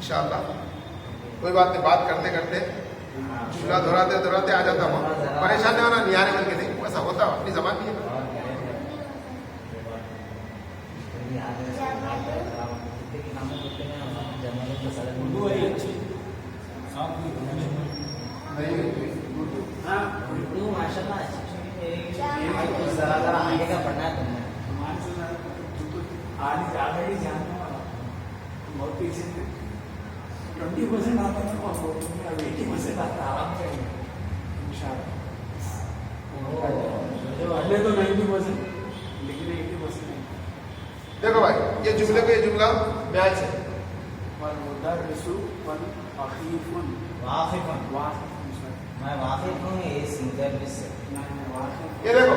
انشاءاللہ کوئی بات نہیں، بات کرتے کرتے جملہ دہراتے آ جاتا ہوں. پریشان نہیں ہونا، نہیں آنے بن کے نہیں، ایسا ہوتا اپنی زبان کی ہے. آگے کا پڑھنا ہے تم نے آج آگے جاننے والا بہت پیچھے 20% آتا تھا اور 80% آتا آرام سے پہلے تو 90% لیکن 80% دیکھو بھائی، یہ جملے کو یہ جملہ بیان سے والمدرس والأخيف واقف واقف میں واقف ہوں، یہ سنگر لسٹ ہے. یہ دیکھو،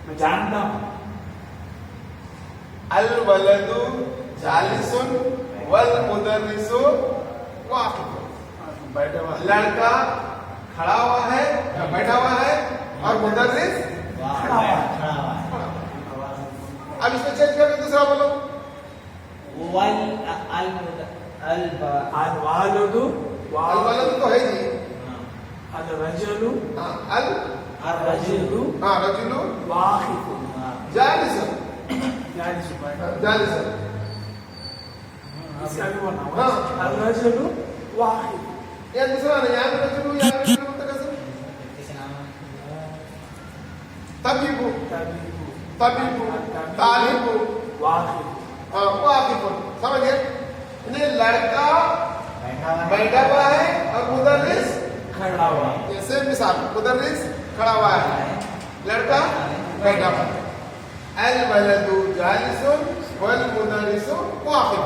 میں جانتا ہوں الولد جالس والمدرس واقف. بیٹھا ہوا لڑکا کھڑا ہوا ہے یا بیٹھا ہوا ہے اور مدرس کھڑا ہوا ہے. اب اس میں چینج کر کے دوسرا بولو. الوالد الولد تو ہے جی، الرجل الرجل رجل واقف جالس جالس. اس کا بھی بنا الرجل واقف یہ دوسرا نہیں، یہاں پہ رجل یہاں پہ رجل متکسر. طبیب طبیب طالب واقف واقف. سمجھ گئے؟ یعنی لڑکا بیٹھا ہوا ہے اور مدرس کھڑا ہوا جیسے مثال مدرس کھڑا ہوا ہے، لڑکا بیٹھا ہوا ہے. الولد جالس والمدرس واقف.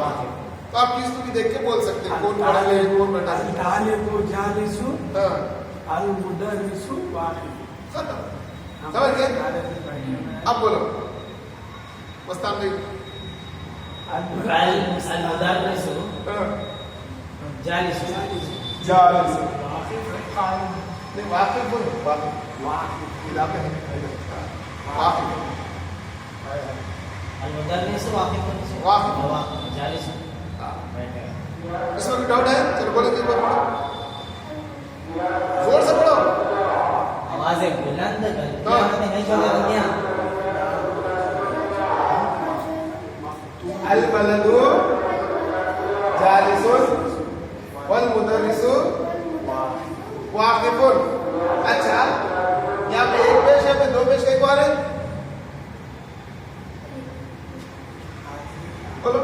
تو آپ چیز کو بھی دیکھ کے بول سکتے ہیں کون کھڑا ہے کون بیٹھا ہے. الطالب جالس ہاں المدرس واقف. ختم. سمجھ گئے؟ اب بولو مستان بھائی. المدرس جالس جالس واقف قائم نہیں، واقف بولو، واقف واقف علاقے میں واقف. المدرس واقف واقف. جالس اس میں کوئی ڈاؤٹ ہے؟ چلو بولو ایک بار پڑھو، زور سے پڑھو. آوازیں بلند نہیں چھوڑے. الولد جالس والمدرس واقف. اچھا، یہاں پہ ایک پیش ہے، پہ دو پیش کئی بار ہے؟ بولو.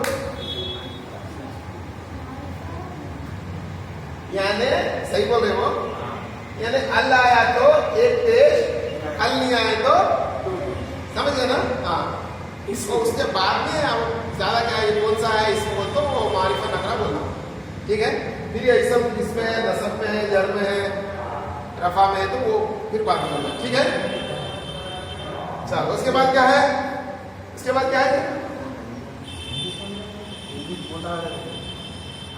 یعنی صحیح بول رہے ہو، یعنی اللہ آیا تو ایک پیش، ال نہیں آئے تو سمجھ گئے نا. ہاں، اس کو اس کے بعد میں زیادہ کیا ہے، کون سا ہے اس کو تو وہ معرفت نکرا بولنا. ٹھیک ہے؟ پھر یہ اسم کس میں ہے، نصب میں ہے، جر میں ہے، رفع میں ہے، تو وہ پھر بعد میں بولنا. ٹھیک ہے؟ چلو اس کے بعد کیا ہے؟ اس کے بعد کیا ہے؟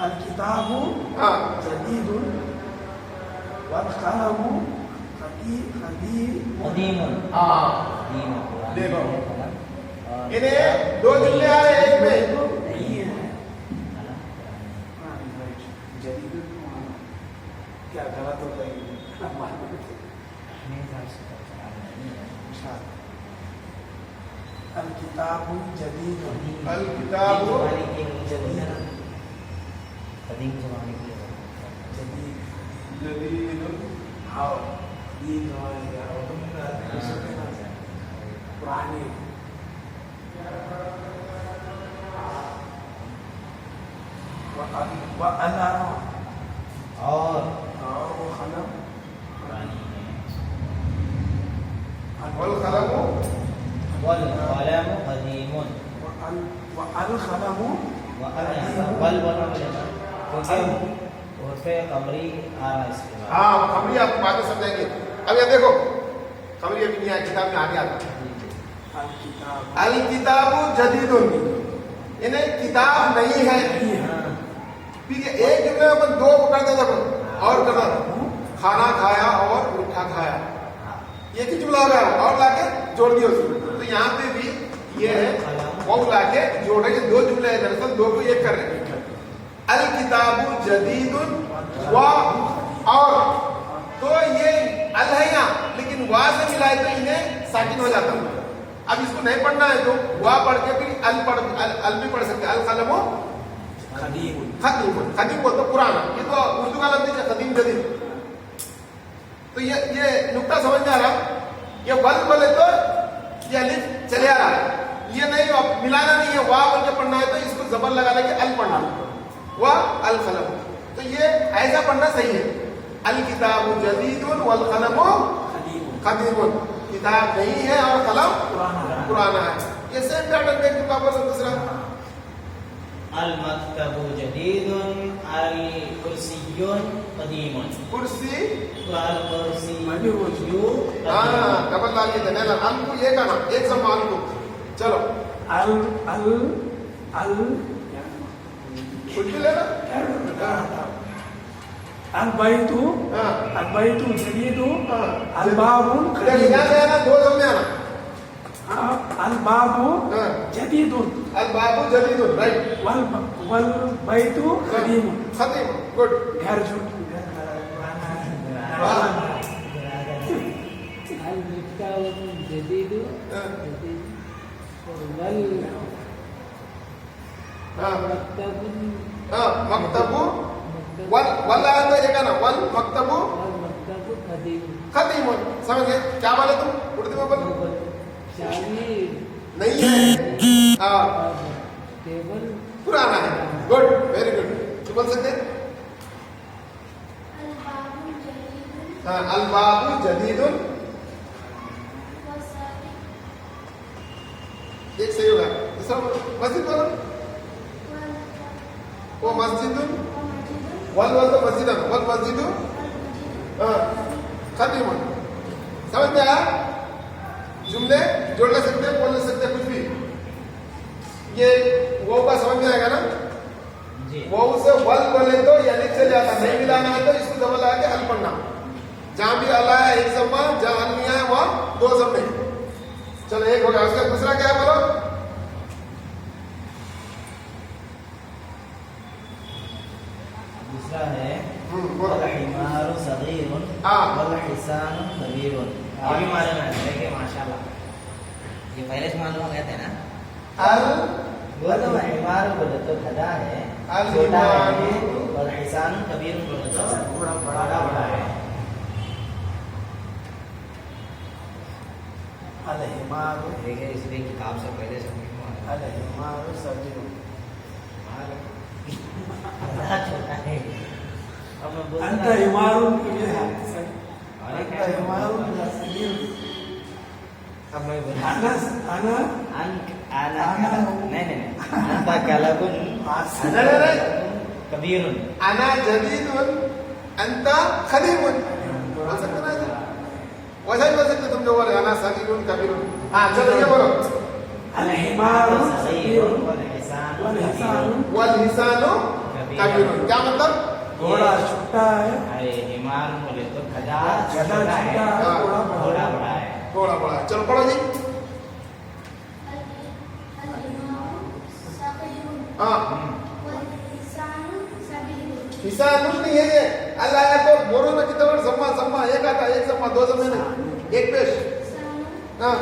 الکتاب ہاں جدید والقلم قدیم. ہاں دیکھو، انہیں دو جملے آ رہے ہیں ایک میں. نہیں ہے جدید کیا غلط ہوتا ہے. الکتاب جدید الکتاب قدیم زمانے کی جدید جدید ہاؤ دین پرانی وَأَنَا اور وہ قلم پرانی ہے. والقلم والقلم قدیم والقلم کیونکہ عرف قمری آ رہا ہے اس کے بعد. ہاں خبری آپ بعد میں سمجھیں گے. اب یہ دیکھو خبری ابھی نہیں آئی، کتاب میں آگے آتا. الکتاب جدید، انہیں کتاب نہیں ہے. ٹھیک ہے، ایک جملے میں اپن دو پکڑتے تھے اور کرنا تھا، کھانا کھایا اور میٹھا کھایا، یہ کی جملہ ہو گیا اور لا کے جوڑ دیا اس میں. تو یہاں پہ بھی یہ ہے وہ لا کے جوڑ رہے ہیں، دو جملے ہیں دراصل، دو کو ایک کر رہے ہیں. الکتاب किताबु जदीदुन वा और तो ये अल है यहाँ लेकिन वा से मिलाए तो इन्हें साकिन हो जाता है। अब इसको नहीं पढ़ना है तो वा पढ़ के फिर अल भी पढ़ सकते हैं। अल कलमो खदीम खदीम खदीम बोलते पुराना, ये तो उर्दू का लफ्ज है खदीम जदीद। तो ये नुक्ता समझ में आ रहा, ये वल बोले तो ये अलिफ चले आ रहा है, ये नहीं मिलाना नहीं है, वाह बोल के पढ़ना है तो इसको जबर लगा के अल पढ़ना, वाह अल कलम। तो ये ऐसा पढ़ना सही है। अल किताबु जदीदुन वल कलमु खदीमुन, किताब नहीं है और कलम पुराना है। ये सेम पैटर्न देख चुका बोलो दूसरा। अल मक्तबु जदीदुन अल कुर्सियुन कदीमुन। कुर्सी अल कुर्सी हाँ डबल डालिए थे नहीं अल को ये कहना एक समान को। चलो अल अल अल कुछ भी लेना। अल बैतु हाँ जदीदु अल बाबु यहाँ से आना दो दम में आना। अल बाबु हाँ जदीदुन अल बाबू जदीदुन राइट वल वल बैतु कदीम खदीम गुड। घर झूठ जदीदु वल हाँ मक्तबुन हाँ मक्तबु वल वल आया तो ये कहना वल मक्तबु मक्तबु खदीम खदीमुन। समझ गए क्या बोले तुम उर्दू में बोलो शाली नहीं है हाँ टेबल पुराना है। गुड वेरी गुड तो बोल सकते हैं हाँ अल बाबू जदीदुन एक सही होगा। दूसरा मस्जिद बोलो वो मस्जिदुन वल वल तो मस्जिद है वल मस्जिदु हाँ खदीमुन। समझ में आया? जुमले जोड़ ले सकते हैं बोल ले सकते हैं कुछ भी। ये वो का समझ में आएगा ना जी। वो उसे वल बोले तो यानी चल जाता, नहीं मिलाना है तो इसको डबल लगा के अल पढ़ना। जहां भी अल है एक जमा, जहां अल नहीं है वहां दो जमे। चलो एक हो गया। उसका दूसरा क्या है बोलो? दूसरा है बोलो वल हिमारु सगीरुन हाँ। वल हिसानु कबीरुन। ये भी मालूम है देखिए माशाल्लाह, ये पहले से मालूम हो गया था ना। अल बोलो हिमारु बोले तो गधा है, अल छोटा है, हिमारु और हिसानु कबीरुन बोले तो बड़ा है। अल हिमारु देखिए इसलिए किताब से पहले से अल हिमारु सजीव गधा छोटा है। अब मैं बोलता अंत था- हिमारु ये है और अंत क्या है? हिमारु सजीव अब मैं बोलता अनस अना आना नहीं अंता कलबुन नहीं। कबीरुन। अना जदीदुन अंत खदीमुन बोल सकते ना ऐसा? वैसा ही बोल सकते तुम जो बोले अना सगीरुन कबीरुन। हाँ चलो ये बोलो अल हिमारु सजीव वल हिसानु वल हिसानु वल हिसानु कबीरुन। क्या मतलब? घोड़ा छोटा है अरे हिमार बोले तो गधा गधा छोटा है, छोटा है हाँ। घोड़ा घोड़ा बड़ा बड़ा है। थोड़ा बड़ा है। चलो पढ़ो जी। हाँ हिसानुन नहीं है ये। अल्लाह आया तो बोलो ना कितने बार सम्मा सम्मा एक आता एक सम्मा दो सम्मे नहीं एक पेश। हाँ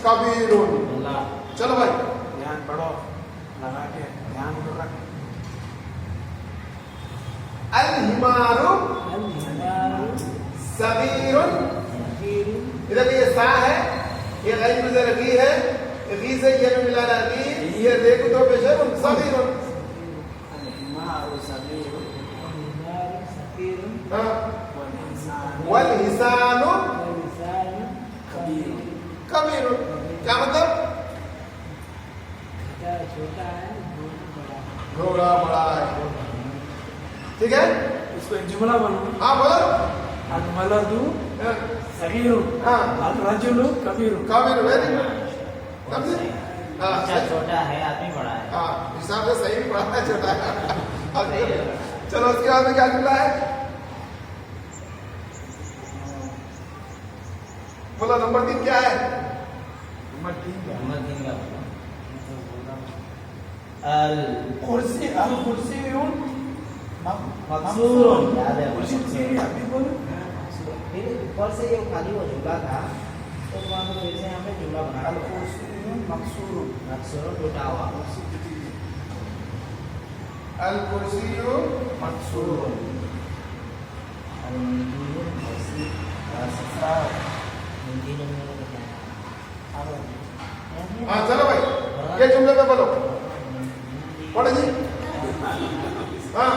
कबीरुन। अल्लाह चलो भाई ध्यान पढ़ो लगा के ध्यान को रख अल हिमारु अल हिमारु सगीरुन। सगीरुन इधर ये सा है, ये गैर में से रखी है, री से ये में मिलाना री, ये देखो तो पेश है सगीरुन। अल हिमारु सजीव हिमारु सगीरुन हाँ वल वल इंसानु हिसानु लिसानु कबीर कबीरुन। क्या मतलब? गधा छोटा है बड़ा है। घोड़ा बड़ा है। ठीक है इसको एक जुमला बनो हाँ बोलो अल वलदु हाँ, सगीरु हाँ अल रजुलु कबीरु कबीरुन वेरी गुड। समझे? हाँ बच्चा छोटा है आदमी बड़ा है। हाँ हिसाब से सही भी पढ़ा है छोटा है। अब चलो उसके बाद में क्या जुमला है बोलो नंबर 3 क्या है? नंबर 3 नंबर 3 का अल कुर्सी अल कुर्सीयुन मकसूरुन याद है उसी से अभी बोलो फिर ऊपर से ये खाली वो जुमला था तो वहाँ पे फिर से यहाँ पे जुमला बना अल कुर्सी मकसूर मकसूरुन टूटा हुआ अल कुर्सियु मकसूरुन अल मंदीरुन कुर्सी सफरा मंदीरुन में क्या है हाँ चलो भाई ये जुमले में बोलो पढ़े जी हाँ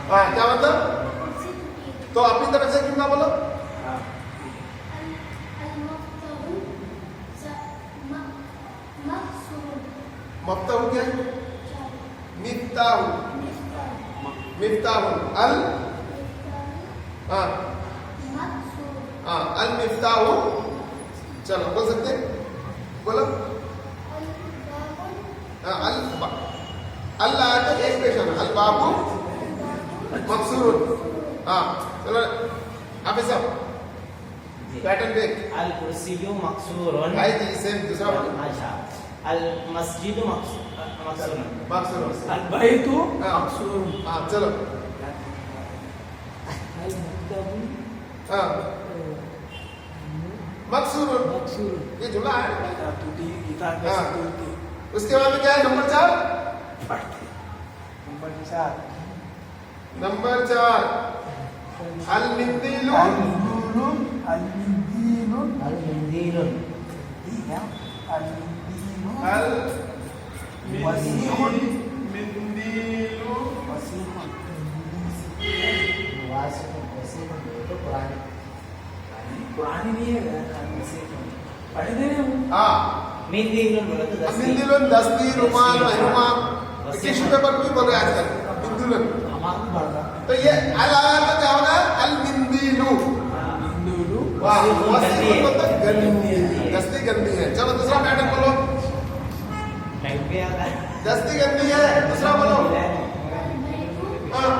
हाँ क्या मतलब तो अपनी तरफ से जुमला बोलो मफ्ताहु क्या है मिफ्ताहु मिफ्ताहु अल हाँ हाँ अल मिफ्ताहु चलो बोल सकते हैं बोलो हाँ अल्लाह तो एक पेश है अल बाबू मकसूर हाँ चलो आप सब पैटर्न देख अल कुर्सियु मकसूरुन भाई जी सेम दूसरा बोलो अच्छा अल मस्जिदु मकसूरुन मकसूर अल बैतु हाँ। मकसूर हाँ चलो المكتب हाँ मकसूर مكسور ये जुमला है टूटी गीता हाँ। कैसे टूटती उसके बाद में क्या है नंबर 4 पढ़ती नंबर 4 नंबर 4 अल मिंदीलु المنديل المنديل المنديل المنديل अल وسيخ मिंदीलु वसीख वासिफ वसीफ तो पुरानी पुरानी नहीं है वसीख पढ़े थे ना वो? हाँ मिंदील बोला तो दस्ती मिंदीलुन दस्ती रुमाल महिमा टिश्यू पेपर भी बोल रहे हैं आजकल मिंदीलुन हमारा पड़ता तो ये अल आया तो क्या होगा अल मिंदीलु मिंदूलु वाह वसीफ वसीफ गंदी है। मतलब गंदी है दस्ती गंदी है चलो दूसरा पैटर्न बोलो टाइम पे आता है दस्ती गंदी है दूसरा बोलो हाँ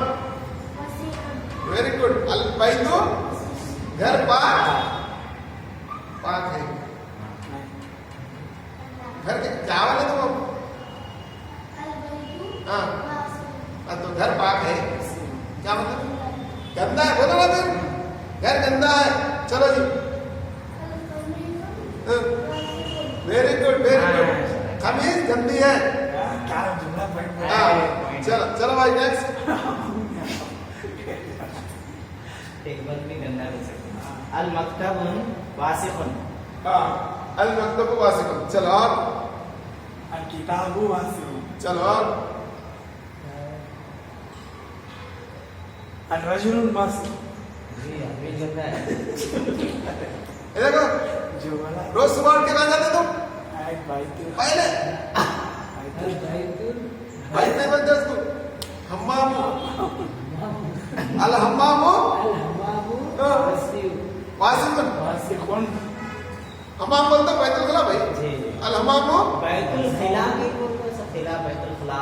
वेरी गुड अल बैतु घर पाक पाक है घर के क्या वाले तुम हाँ तो घर पाक है क्या मतलब गंदा है बोलो ना फिर घर गंदा है चलो जी वेरी गुड खमीज गंदी है क्या जुमला पढ़ हाँ चलो चलो भाई नेक्स्ट टेबल भी गंदा हो सकता है अल मक्तबुन वासिफुन हाँ अल मक्तब वासिकुन चलो और किताबु वासिउ चलो और الرجل المصري जी अभी गंदा है ये देखो जो वाला रोज सुबह उठ के कहाँ जाते तुम एक बैतु पहले البيت भाई नहीं बनते उसको हम्मामू अल हम्मामू الحمام हाँ। وسيم वासिकुन वसीख हम्माम बोलते बैतुल खला भाई जी अल हम्मामू बैतुल खिला की बोलते हैं खिला बैतुल खिला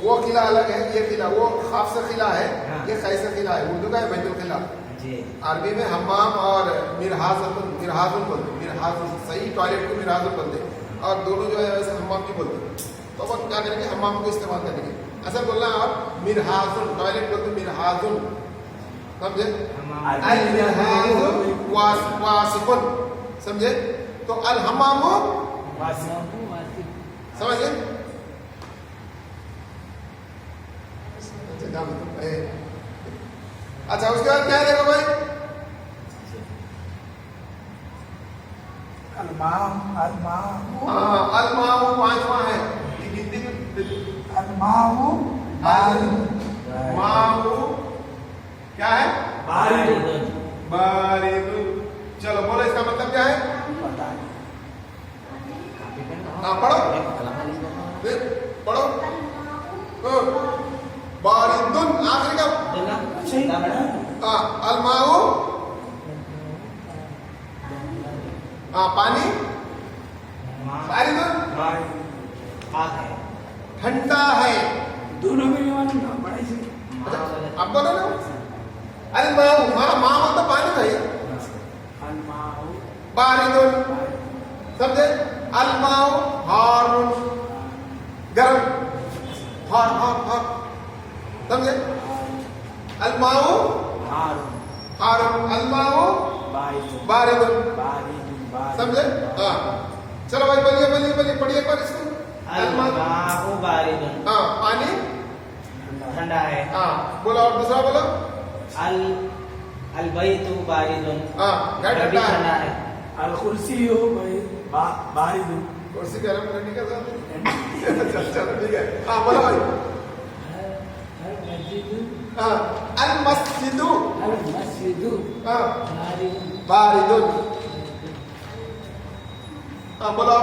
वो किला अलग है ये किला वो खाफ से किला है हाँ। ये खै से किला है उर्दू का है बैतुल किला जी अरबी में हम्माम और मिरहाजुन बोलते मिरहाजुन सही टॉयलेट को मिरहाजुन बोलते और दोनों जो है वैसे हम्माम भी बोलते तो अपन क्या करेंगे हम्माम को इस्तेमाल करेंगे ऐसा बोलना आप मिरहाजुन टॉयलेट बोलते मिरहाजुन समझे अल मिरहाजुन वासिकुन समझे तो अल हम्मामु वसीख واسم समझे अच्छा उसके बाद क्या देखो भाई الماء हाँ अलमाऊ पांचवा है ये गिनती में الماء بارد माऊ क्या है بارد बारिदुन चलो बोलो इसका मतलब क्या है पता नहीं हाँ पढ़ो देख, पढ़ो हाँ, बारिदुन आखिरी का हाँ अलमाऊ हाँ पानी बारिदुन ठंडा है दोनों में ये वाला ना बड़ा ही आप बोलो ना अलमाऊ माँ माँ मतलब पानी भाई الماء बारिदुन समझे अलमाऊ हारुन गर्म हार हार हार समझे अलमाऊ हार हारुन अलमाऊ बारिद बारिदुन बारिद समझे हाँ चलो भाई बोलिए बोलिए बोलिए पढ़िए एक बार इसको अलमाउ बारिदुन, हाँ पानी ठंडा है। हाँ बोलो और दूसरा बोलो अल अलबैतु बारिदुन, हाँ घर घर भी ठंडा ठंडा है है। अल कुर्सी हो भाई बारिद कुर्सी गर्म करने का साथ चलो चलो ठीक है हाँ बोलो भाई हर मस्जिद हाँ अल मस्जिदु हर मस्जिद हाँ बारिद बारिदुन हाँ बोलो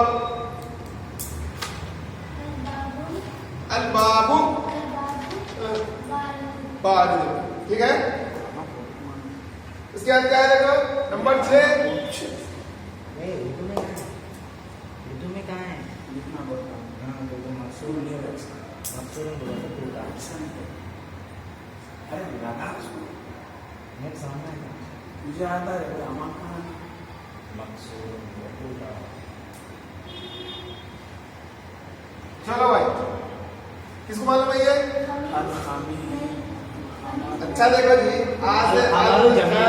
अल बाबू बारिदुन ठीक है इसके बाद क्या है देखो नंबर 6 ए, उर्दू में कहाँ है? लिखना बोलता हाँ, उर्दू मकसूर नहीं है मकसूर बोला तो पूरा। अरे लगा उसको नहीं समझ में आया। मुझे आता है अमा कहाँ मकसूर पूरा। चलो भाई किसको मालूम है ये अल खामी अच्छा देखो जी आज से हमारू जमीन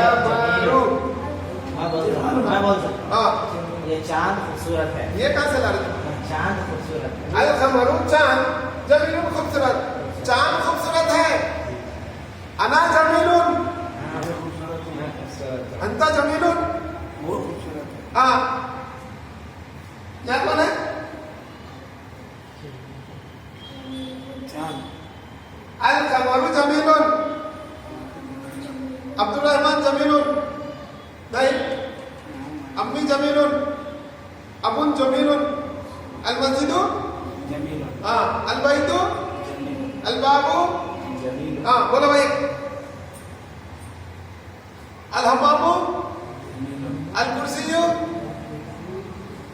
हमारू मैं बोल सकता हाँ हूँ। ये चांद खूबसूरत है। ये कहाँ से ला रहे थे चांद खूबसूरत है। अल खमरू चांद जमीनुन खूबसूरत चांद खूबसूरत है अना जमीनुन हाँ, खूबसूरत है। अंता जमीनुन वो खूबसूरत है हाँ यहाँ कौन है चांद अल कमरू जमीनुन अब्दुल रहमान जमीनुन नहीं अम्मी जमीनुन अबुन जमीनुन अल मस्जिदु जमीन हाँ अल बैतु अल बाबू जमीन हाँ बोलो भाई अल हमामू अल कुर्सियु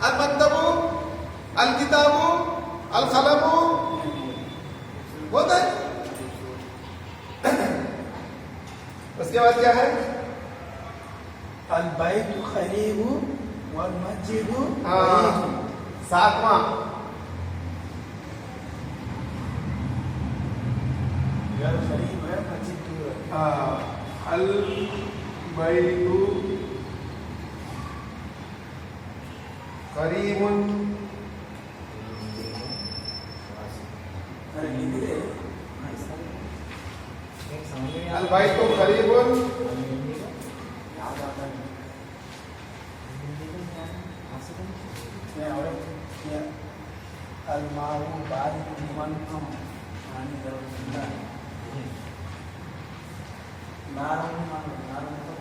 अल मक्तबु अल किताबु अल कलमु होता है उसके बाद क्या है अल बैत खरीब वल मस्जिद हाँ सातवां घर खरीब है मस्जिद दूर है हाँ अल बैतु करीबुन अरे निकले अल बैतु करीबुन याद आता है मैं और ये अल मारू बारिक मन कम पानी जरूर ठंडा नारंगी तो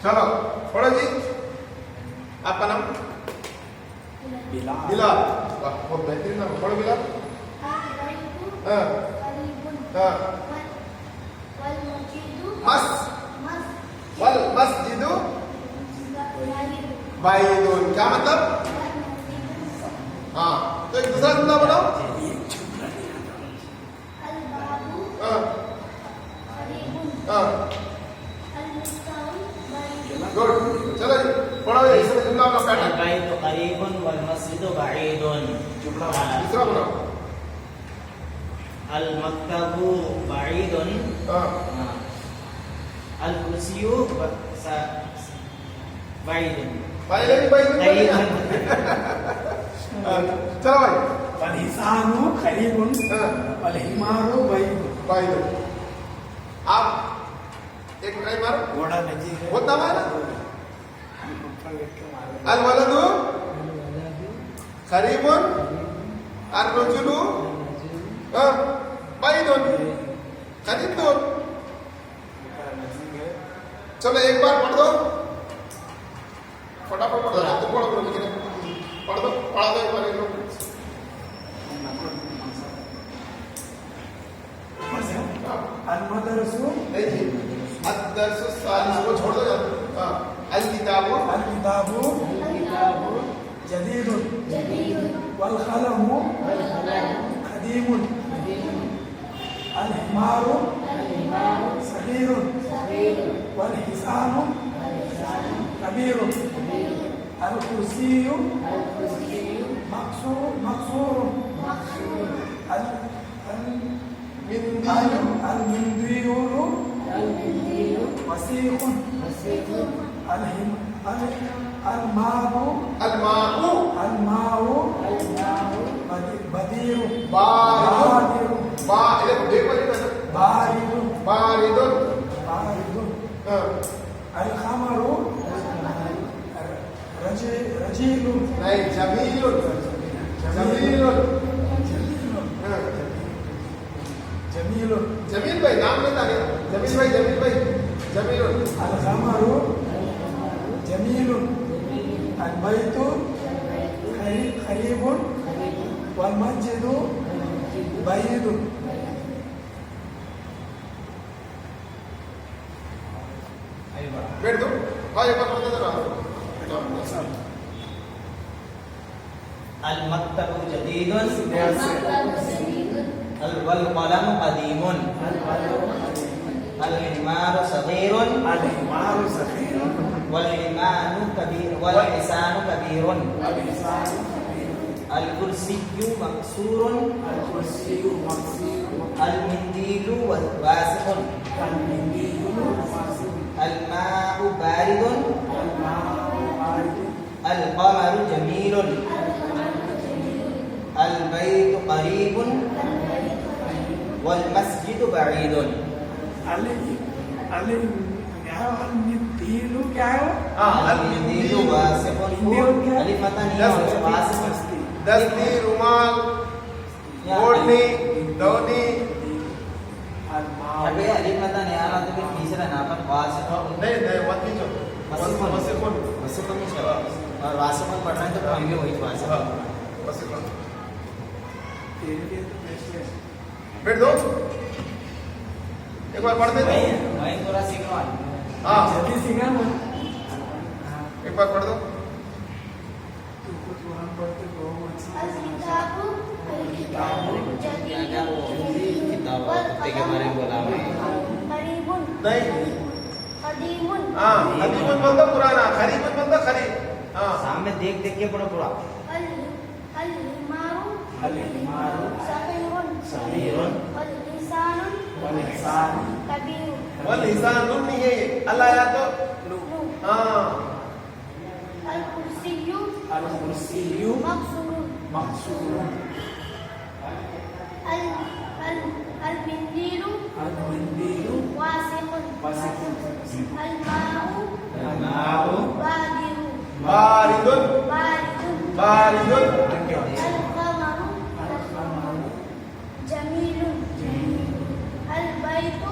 चलो पढ़ो जी आपका नाम बिलाल बिलाल वाह बहुत बेहतरीन नाम पढ़ो बिलाल हाँ हाँ मस वल मस्जिदु बैदुन क्या मतलब हाँ तो एक दूसरा जुमला बनाओ हाँ हाँ गुड चलो जी पढ़ो ये इसमें जुमला का पैटर्न अलबैतु करीबुन वल मस्जिदु बईदुन। दूसरा बनाओ अल मक्तबु बईदुन। हाँ अल कुर्सियु बईदुन। पहले भी बैदुन बोलेगा हाँ, चलो भाई फलिसानु खरीबुन हाँ फलहिमारू बैद बैदुन आप एक ट्राई मारो घोड़ा नजीक है बहुत दम है ना ऊपर लेट के मारो अल वलदु करीबुन अल रजुलु हाँ बैदुन करीब दो ऊपर नजीक है चलो एक बार पढ़ दो फटाफट पढ़ दो तो पढ़ो बोलो लेकिन पढ़ दो पढ़ा दो एक बार एक लोग अलमदरसु नहीं जी अदरसु सालिस को छोड़ दो हाँ अल किताबु अलकिताबु जदीदुन वल कलमु खदीमुन अलहिमारु सगीरुन वल हिसानु कबीरुन अल कुर्सियु مقصور المنديل وسيق الماء بدير بارد بارد الخمر رجيل نہیں جمیل جميل جمیل بھائی نام لیتا نہیں جمیل بھائی جمیل الخمر جميل البيت خريب والمسجد بعيد بیٹھ دو ہاں ایک بار پڑھتے ذرا المکتب جدید والقلم قدیم الحمار صغیر والحمار كبير والحصان كبير الكرسي مكسور المنديل واسع الماء بارد القمر جميل البيت قريب والمسجد بعيد المنديل کیا ہے المنديل واسع الفتن واسع دستی رومال اوڑھنی دونی ابھی الفتن یہاں تو بھی تیسرا نام پر واسع نہیں وتی جو وسیقون واسع نہیں چلا اور واسع پڑھ رہے ہیں تو ہم بھی وہی واسع وسیقون تیرے لیے تو بیسٹ ہے بیٹھ دو ایک بار پڑھ دے دو میں تھوڑا سیکھ رہا ہوں ہاں جلدی سیکھا نا ایک بار پڑھ دو تو کو قرآن پڑھتے بہت اچھا کتاب کتے کے بارے میں بولا میں نہیں ہاں قدیمن بندہ پرانا قریبن بندہ قریب ہاں سامنے دیکھ دیکھ کے پڑھو پورا صغیر واللسان نون نہیں ہے یہ اللہ یا تو ہاں الکرسی مقصور المنديل واسع الماء بارد بارد القمر جميل البيت